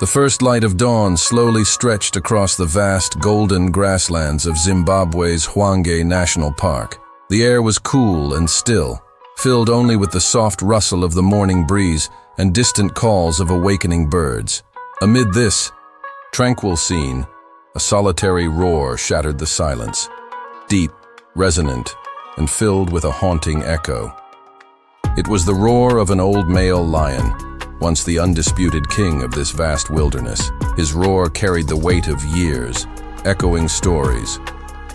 The first light of dawn slowly stretched across the vast golden grasslands of Zimbabwe's Hwange National Park. The air was cool and still, filled only with the soft rustle of the morning breeze and distant calls of awakening birds. Amid this tranquil scene, a solitary roar shattered the silence, deep, resonant, and filled with a haunting echo. It was the roar of an old male lion, once the undisputed king of this vast wilderness. His roar carried the weight of years, echoing stories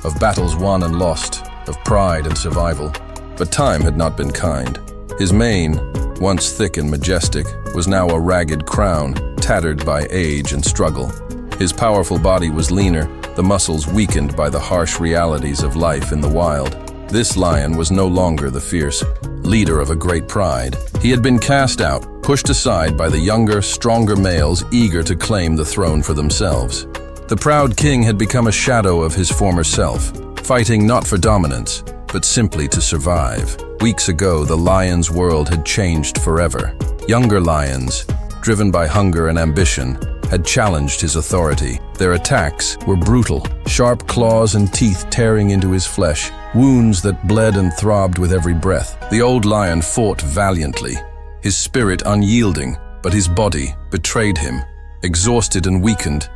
of battles won and lost, of pride and survival. But time had not been kind. His mane, once thick and majestic, was now a ragged crown, tattered by age and struggle. His powerful body was leaner, the muscles weakened by the harsh realities of life in the wild. This lion was no longer the fierce leader of a great pride. He had been cast out, pushed aside by the younger, stronger males eager to claim the throne for themselves. The proud king had become a shadow of his former self, fighting not for dominance, but simply to survive. Weeks ago, the lion's world had changed forever. Younger lions, driven by hunger and ambition, had challenged his authority. Their attacks were brutal, sharp claws and teeth tearing into his flesh, wounds that bled and throbbed with every breath. The old lion fought valiantly, his spirit unyielding, but his body betrayed him. Exhausted and weakened,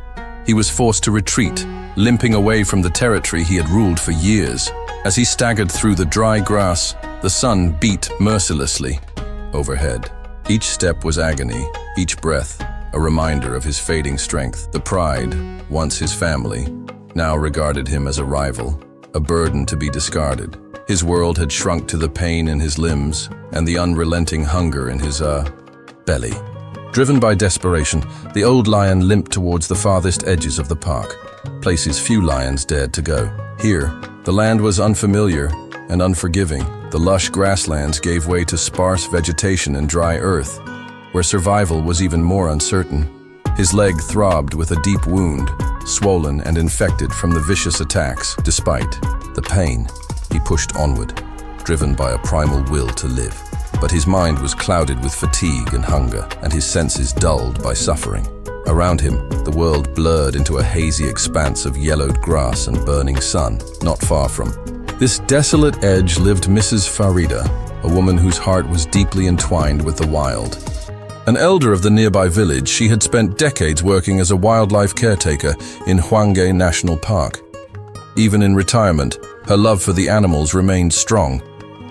he was forced to retreat, limping away from the territory he had ruled for years. As he staggered through the dry grass, the sun beat mercilessly overhead. Each step was agony, each breath a reminder of his fading strength. The pride, once his family, now regarded him as a rival, a burden to be discarded. His world had shrunk to the pain in his limbs and the unrelenting hunger in his belly. Driven by desperation, the old lion limped towards the farthest edges of the park, places few lions dared to go. Here, the land was unfamiliar and unforgiving. The lush grasslands gave way to sparse vegetation and dry earth, where survival was even more uncertain. His leg throbbed with a deep wound, swollen and infected from the vicious attacks. Despite the pain, he pushed onward, driven by a primal will to live. But his mind was clouded with fatigue and hunger, and his senses dulled by suffering. Around him, the world blurred into a hazy expanse of yellowed grass and burning sun. Not far from this desolate edge lived Mrs. Farida, a woman whose heart was deeply entwined with the wild. An elder of the nearby village, she had spent decades working as a wildlife caretaker in Hwange National Park. Even in retirement, her love for the animals remained strong,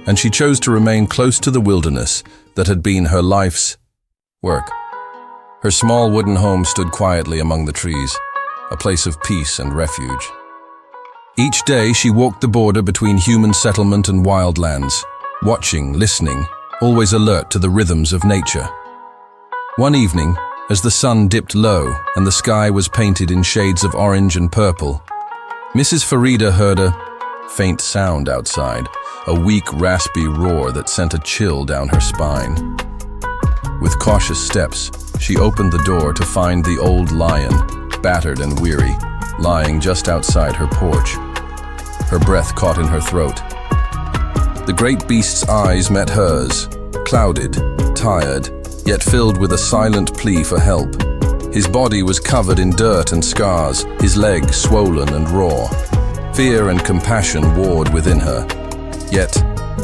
and she chose to remain close to the wilderness that had been her life's work. Her small wooden home stood quietly among the trees, a place of peace and refuge. Each day she walked the border between human settlement and wildlands, watching, listening, always alert to the rhythms of nature. One evening, as the sun dipped low and the sky was painted in shades of orange and purple, Mrs. Farida heard a faint sound outside, a weak, raspy roar that sent a chill down her spine. With cautious steps, she opened the door to find the old lion, battered and weary, lying just outside her porch. Her breath caught in her throat. The great beast's eyes met hers, clouded, tired, yet filled with a silent plea for help. His body was covered in dirt and scars, his legs swollen and raw. Fear and compassion warred within her, yet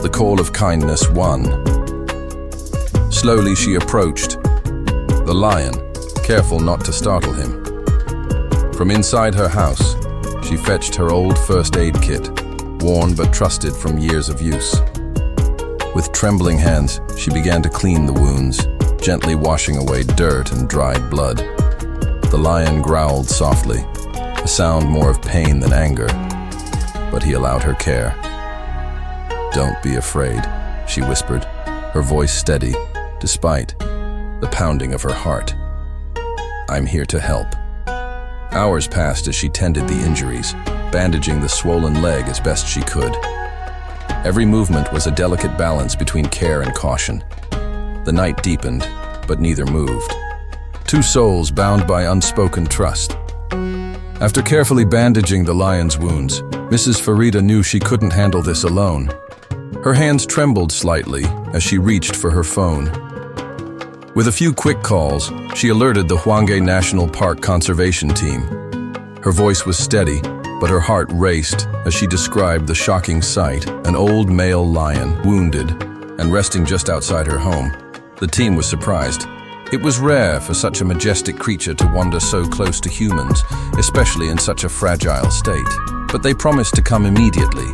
the call of kindness won. Slowly she approached the lion, careful not to startle him. From inside her house, she fetched her old first aid kit, worn but trusted from years of use. With trembling hands, she began to clean the wounds, gently washing away dirt and dried blood. The lion growled softly, a sound more of pain than anger, but he allowed her care. "Don't be afraid," she whispered, her voice steady, despite the pounding of her heart. "I'm here to help." Hours passed as she tended the injuries, bandaging the swollen leg as best she could. Every movement was a delicate balance between care and caution. The night deepened, but neither moved. Two souls bound by unspoken trust. After carefully bandaging the lion's wounds, Mrs. Farida knew she couldn't handle this alone. Her hands trembled slightly as she reached for her phone. With a few quick calls, she alerted the Hwange National Park conservation team. Her voice was steady, but her heart raced as she described the shocking sight, an old male lion, wounded, and resting just outside her home. The team was surprised. It was rare for such a majestic creature to wander so close to humans, especially in such a fragile state. But they promised to come immediately,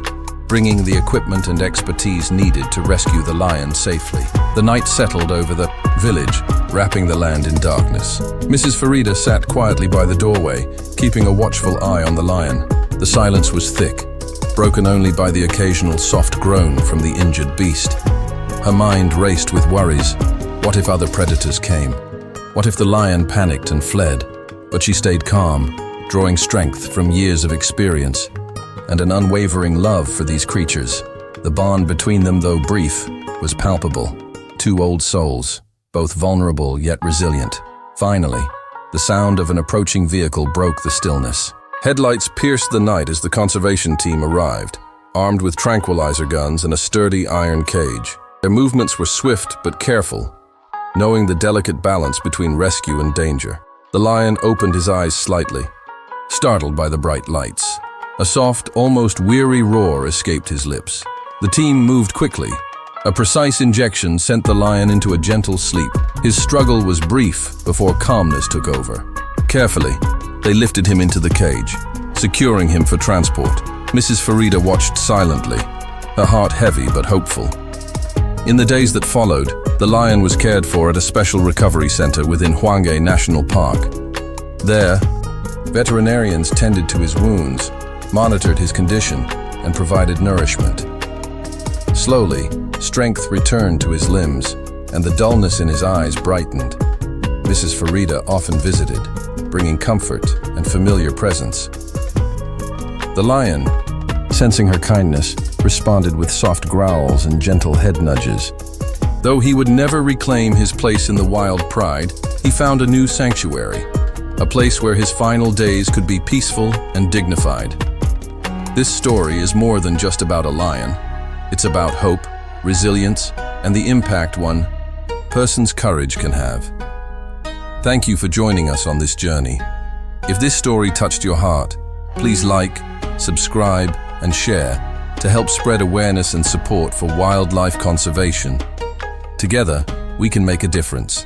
bringing the equipment and expertise needed to rescue the lion safely. The night settled over the village, wrapping the land in darkness. Mrs. Farida sat quietly by the doorway, keeping a watchful eye on the lion. The silence was thick, broken only by the occasional soft groan from the injured beast. Her mind raced with worries. What if other predators came? What if the lion panicked and fled? But she stayed calm, drawing strength from years of experience and an unwavering love for these creatures. The bond between them, though brief, was palpable. Two old souls, both vulnerable yet resilient. Finally, the sound of an approaching vehicle broke the stillness. Headlights pierced the night as the conservation team arrived, armed with tranquilizer guns and a sturdy iron cage. Their movements were swift but careful, knowing the delicate balance between rescue and danger. The lion opened his eyes slightly, startled by the bright lights. A soft, almost weary roar escaped his lips. The team moved quickly. A precise injection sent the lion into a gentle sleep. His struggle was brief before calmness took over. Carefully, they lifted him into the cage, securing him for transport. Mrs. Farida watched silently, her heart heavy but hopeful. In the days that followed, the lion was cared for at a special recovery center within Hwange National Park. There, veterinarians tended to his wounds, monitored his condition, and provided nourishment. Slowly, strength returned to his limbs, and the dullness in his eyes brightened. Mrs. Farida often visited, bringing comfort and familiar presence. The lion, sensing her kindness, responded with soft growls and gentle head nudges. Though he would never reclaim his place in the wild pride, he found a new sanctuary, a place where his final days could be peaceful and dignified. This story is more than just about a lion. It's about hope, resilience, and the impact one person's courage can have. Thank you for joining us on this journey. If this story touched your heart, please like, subscribe, and share to help spread awareness and support for wildlife conservation. Together, we can make a difference.